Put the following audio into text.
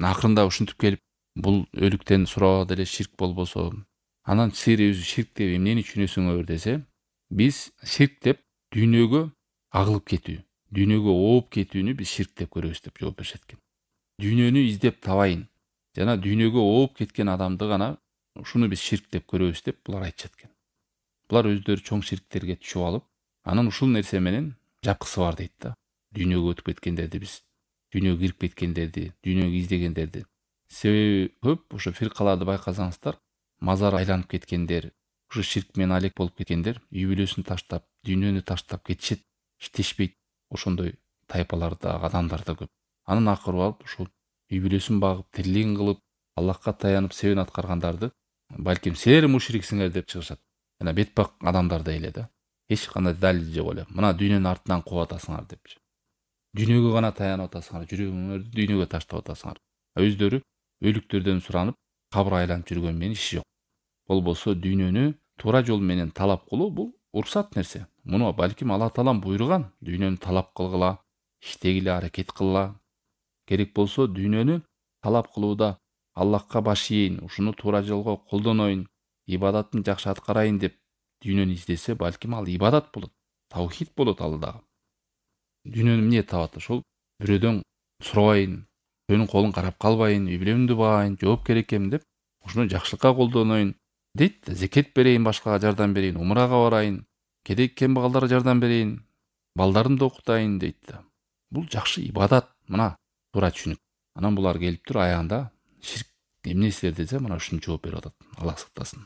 акырында ушинтип келип бул өлүктен суроо деле ширк болбосо, анан силер өзү ширк деп эмнени түшүнөсүңөр десе, биз ширк деп дүйнөгө агылып кетүү, дүйнөгө ооп кетүүнү биз ширк деп көрөбүз деп жооп беришет экен. Дүйнөнү издеп табайын жана дүйнөгө ооп кеткен адамды гана ушуну биз ширк деп көрөбүз деп булар айтышат экен. Булар өздөрү чоң ширктерге түшүп алып, анан ушул нерсе менен жапкысы бар дейт да. Дүйнөгө өтүп кеткендерди биз, дүйнөгө кирип кеткендерди, дүйнөгө издегендерди. Себеби көп ошо фиркаларды байкасаңыздар, мазар айланып кеткендер, ушу ширк менен алек болуп кеткендер үй бүлөсүн таштап, дүйнөнү таштап кетишет, иштешпейт. Ошондой тайпаларда, адамдарда көп. Анын акыры алып ушул үй бүлөсүн багып, тирилигин кылып, Аллахка таянып себен аткаргандарды балким силер мушриксиңер деп чыгышат. Жана бетбак адамдар эле да. Эч кандай далил жок эле. Мына дүйнөнүн артынан кууп атасыңар депчи. Дүйнөгө гана таянып атасыңар, жүрөгүңөрдү дүйнөгө таштап атасыңар. Өздөрү өлүктөрдөн суранып, кабыр айланып жүргөн менен иши жок. Болбосо дүйнөнү туура жол менен талап кылуу бул уруксат нерсе. Муну балким Алла Таалам буйруган. Дүйнөнү талап кылгыла, иштегиле, аракет кылгыла. Керек болсо дүйнөнү талап кылууда Аллахка баш ийин, ушуну туура жолго колдоноюн, ибадатын жакшы аткарайын деп дүйнөнү издесе, балким ал ибадат болот, таухид болот ал дагы. Дүйнөнү эмне табат? Ошол бирөөдөн сурабайын, бирөөнүн колун карап калбайын, үй бүлөмдү багайын, жоопкер экенмин деп, ушуну жакшылыкка колдоноюн дейт, зекет берейин, башкага жардам берейин, умрага барайын, кедей кембагалдарга жардам берейин, балдарымды окутайын дейт да. Бул жакшы ибадат, мына туура түшүнүк. Анан булар келиптир аягында ширк эмнесиздер десе, мына ушуну жооп берип атат. Алла сактасын.